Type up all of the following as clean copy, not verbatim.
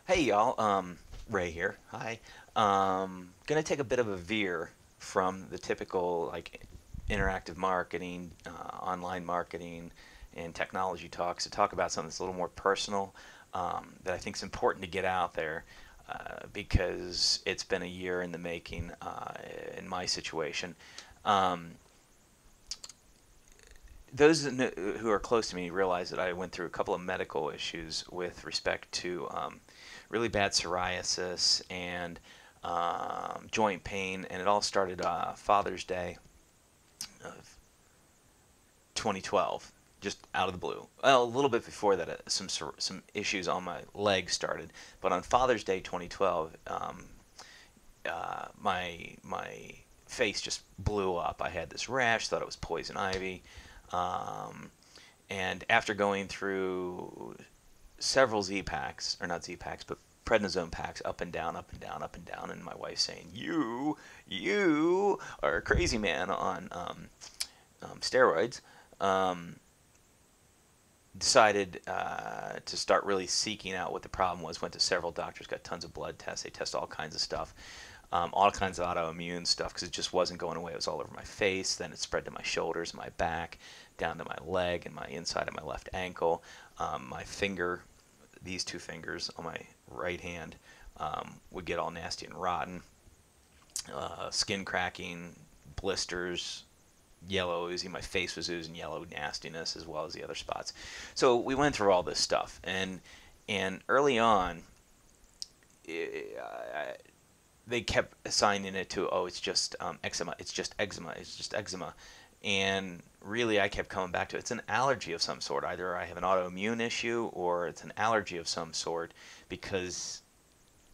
Hey y'all, Ray here. Hi. Gonna take a bit of a veer from the typical like interactive marketing, online marketing, and technology talks to talk about something that's a little more personal that I think is important to get out there because it's been a year in the making in my situation. Um, those who are close to me realize that I went through a couple of medical issues with respect to really bad psoriasis and joint pain, and it all started Father's Day of 2012, just out of the blue. Well, a little bit before that, some issues on my legs started, but on Father's Day 2012, my face just blew up. I had this rash, thought it was poison ivy. Um, and after going through several Z packs, or not Z packs, but prednisone packs, up and down, up and down, up and down, and my wife saying, you are a crazy man on steroids," um, decided to start really seeking out what the problem was. Went to several doctors, got tons of blood tests. They test all kinds of stuff, all kinds of autoimmune stuff because it just wasn't going away. It was all over my face. Then it spread to my shoulders, my back, down to my leg and my inside of my left ankle, my finger. These two fingers on my right hand would get all nasty and rotten, skin cracking, blisters, yellow oozing. My face was oozing yellow nastiness as well as the other spots. So we went through all this stuff, and early on, I, they kept assigning it to, oh, it's just eczema, it's just eczema, it's just eczema. And really, I kept coming back to it. It's an allergy of some sort. Either I have an autoimmune issue or it's an allergy of some sort because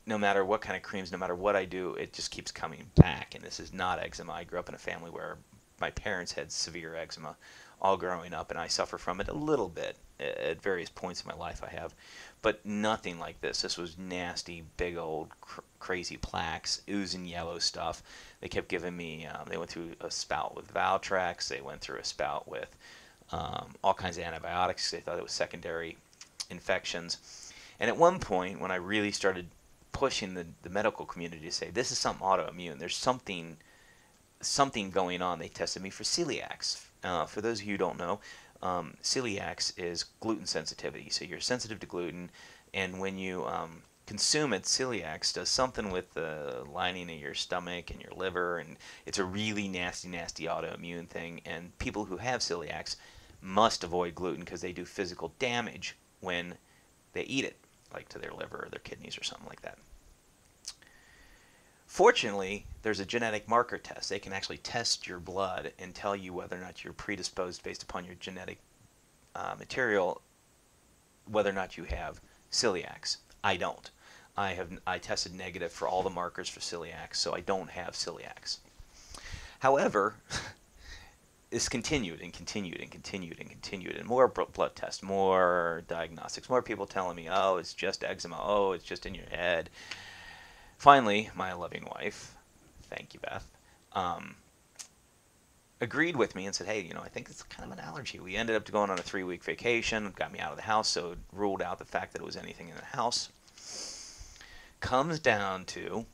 no matter what kind of creams, no matter what I do, it just keeps coming back. And this is not eczema. I grew up in a family where my parents had severe eczema all growing up, and I suffer from it a little bit at various points in my life. I have, but nothing like this. This was nasty, big old crazy plaques, oozing yellow stuff. They kept giving me. They went through a spout with Valtrex. They went through a spout with all kinds of antibiotics. They thought it was secondary infections. And at one point, when I really started pushing the medical community to say this is something autoimmune, there's something going on, they tested me for celiacs. For those of you who don't know, celiacs is gluten sensitivity. So you're sensitive to gluten, and when you consume it, celiacs does something with the lining of your stomach and your liver, and it's a really nasty, nasty autoimmune thing. And people who have celiacs must avoid gluten because they do physical damage when they eat it, like to their liver or their kidneys or something like that. Fortunately, there's a genetic marker test. They can actually test your blood and tell you whether or not you're predisposed based upon your genetic material, whether or not you have celiacs. I don't. I tested negative for all the markers for celiacs, so I don't have celiacs. However, this continued and continued and continued and continued, and more blood tests, more diagnostics, more people telling me, oh, it's just eczema, oh, it's just in your head. Finally, my loving wife, thank you, Beth, um, agreed with me and said, hey, I think it's kind of an allergy. We ended up going on a 3-week vacation, got me out of the house, so it ruled out the fact that it was anything in the house. Comes down to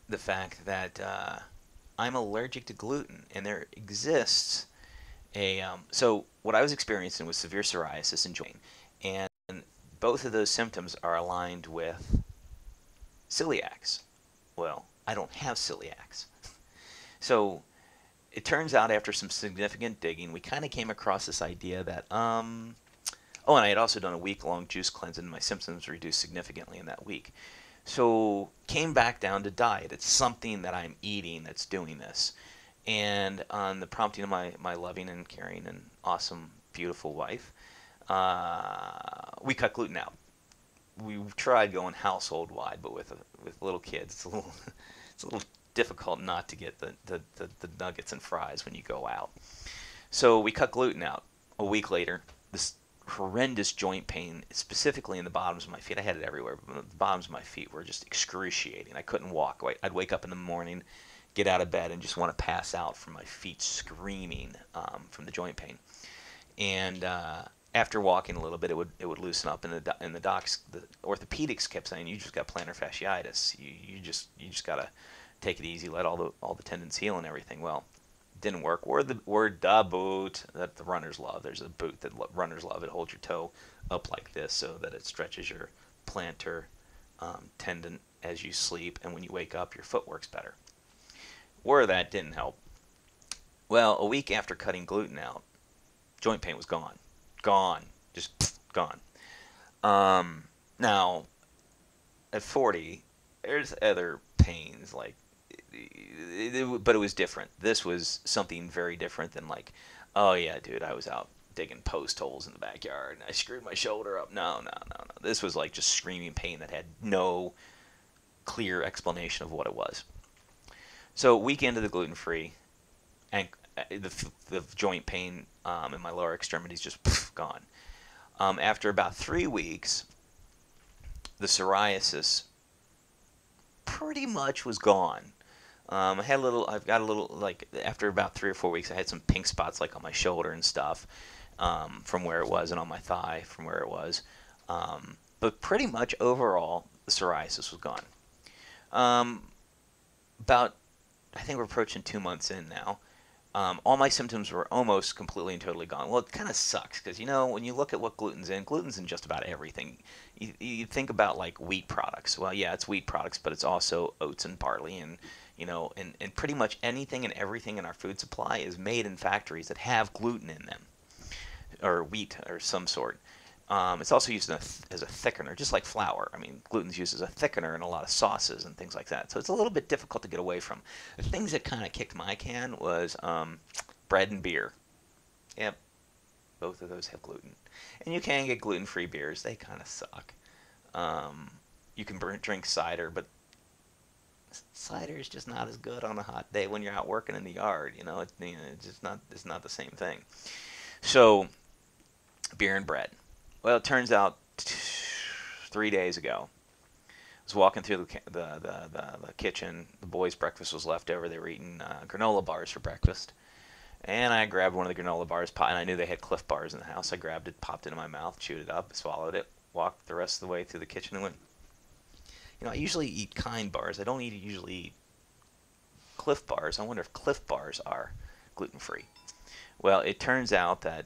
the fact that I'm allergic to gluten, and there exists so what I was experiencing was severe psoriasis and joint pain, and both of those symptoms are aligned with celiacs. Well, I don't have celiacs. So it turns out after some significant digging, we kind of came across this idea that, oh, and I had also done a week-long juice cleanse, and my symptoms reduced significantly in that week. So came back down to diet. It's something that I'm eating that's doing this. And on the prompting of my loving and caring and awesome, beautiful wife, we cut gluten out. We tried going household wide, but with little kids, it's a little difficult not to get the nuggets and fries when you go out. So we cut gluten out. A week later, this horrendous joint pain, specifically in the bottoms of my feet. I had it everywhere, but the bottoms of my feet were just excruciating. I couldn't walk. I'd wake up in the morning, get out of bed, and just want to pass out from my feet screaming from the joint pain. And after walking a little bit, it would loosen up, and the docs, the orthopedics kept saying, you just got plantar fasciitis. You just gotta take it easy, let all the tendons heal and everything. Well, didn't work. Word the boot that the runners love. There's a boot that runners love. It holds your toe up like this so that it stretches your plantar tendon as you sleep, and when you wake up, your foot works better. Word that didn't help. Well, a week after cutting gluten out, joint pain was gone. Gone. Just gone. Now, at 40, there's other pains, like, but it was different. This was something very different than like, oh yeah, dude, I was out digging post holes in the backyard and I screwed my shoulder up. No, no, no, no. This was like just screaming pain that had no clear explanation of what it was. So week into the gluten-free, and the joint pain in my lower extremities just gone. After about 3 weeks, the psoriasis pretty much was gone. I've got a little, like, after about 3 or 4 weeks, I had some pink spots, like, on my shoulder and stuff, from where it was, and on my thigh from where it was. But pretty much overall, the psoriasis was gone. About, I think we're approaching 2 months in now. All my symptoms were almost completely and totally gone. Well, it kind of sucks because, when you look at what gluten's in just about everything. You think about, like, wheat products. Well, yeah, it's wheat products, but it's also oats and barley, and and pretty much anything and everything in our food supply is made in factories that have gluten in them, or wheat or some sort. It's also used as a thickener, just like flour. I mean, gluten's used as a thickener in a lot of sauces and things like that. So it's a little bit difficult to get away from. The things that kind of kicked my can was bread and beer. Yep, both of those have gluten. And you can get gluten-free beers. They kind of suck. You can drink cider, but cider is just not as good on a hot day when you're out working in the yard. It's just not. It's not the same thing. So, beer and bread. Well, it turns out 3 days ago, I was walking through the kitchen. The boys' breakfast was left over. They were eating granola bars for breakfast. And I grabbed one of the granola bars, and I knew they had Cliff Bars in the house. I grabbed it, popped it in my mouth, chewed it up, swallowed it, walked the rest of the way through the kitchen, and went, I usually eat Kind bars. I don't usually eat Cliff Bars. I wonder if Cliff Bars are gluten-free. Well, it turns out that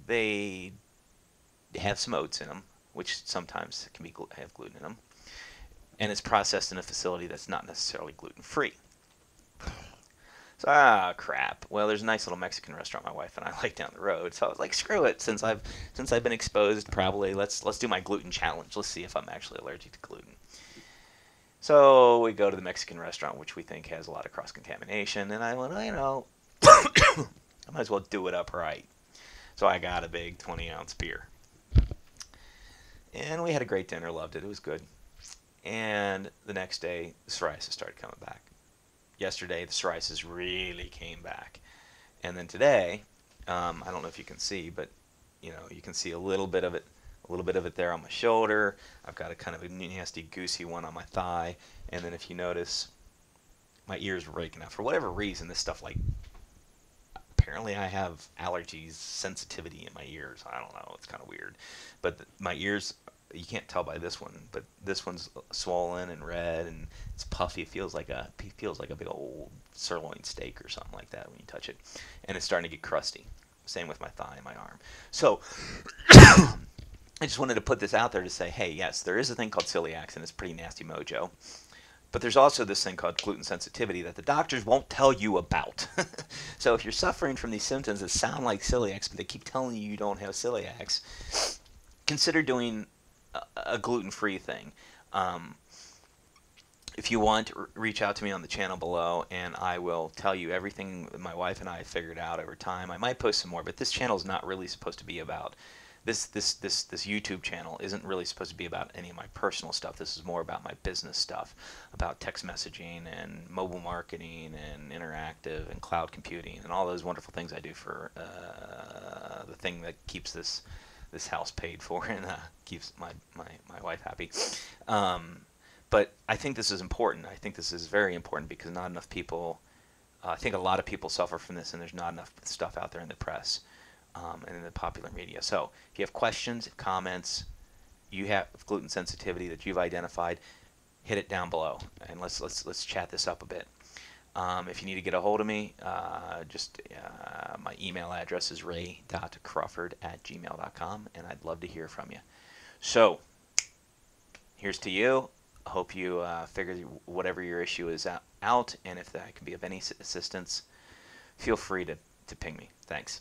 they have some oats in them, which sometimes can have gluten in them, and it's processed in a facility that's not necessarily gluten-free. So, crap. Well, there's a nice little Mexican restaurant my wife and I like down the road, so I was like, screw it. Since I've been exposed, probably let's do my gluten challenge. Let's see if I'm actually allergic to gluten. So we go to the Mexican restaurant, which we think has a lot of cross-contamination, and I went, I might as well do it upright. So I got a big 20-ounce beer. And we had a great dinner, loved it. It was good. And the next day, the psoriasis started coming back. Yesterday, the psoriasis really came back. And then today, I don't know if you can see, but you can see a little bit of it there on my shoulder. I've got a kind of a nasty, goosey one on my thigh. And then if you notice, my ears were raking out. For whatever reason, this stuff, like, apparently I have allergies, sensitivity in my ears. I don't know. It's kind of weird. But my ears, you can't tell by this one, but this one's swollen and red, and it's puffy. It feels like a big old sirloin steak or something like that when you touch it. And it's starting to get crusty. Same with my thigh and my arm. So I just wanted to put this out there to say, hey, yes, there is a thing called celiac, and it's pretty nasty mojo. But there's also this thing called gluten sensitivity that the doctors won't tell you about. So if you're suffering from these symptoms that sound like celiacs, but they keep telling you don't have celiacs, consider doing a gluten-free thing. If you want, reach out to me on the channel below, and I will tell you everything that my wife and I have figured out over time. I might post some more, but this channel is not really supposed to be about this YouTube channel isn't really supposed to be about any of my personal stuff. This is more about my business stuff, about text messaging and mobile marketing and interactive and cloud computing and all those wonderful things I do for the thing that keeps this house paid for and keeps my wife happy. But I think this is important. I think this is very important because not enough people, I think a lot of people suffer from this, and there's not enough stuff out there in the press. and in the popular media. So if you have questions, comments, you have gluten sensitivity that you've identified, hit it down below, and let's chat this up a bit. If you need to get a hold of me, my email address is ray.crawford@gmail.com, and I'd love to hear from you. So here's to you. I hope you figure whatever your issue is out, and if that can be of any assistance, feel free to ping me. Thanks.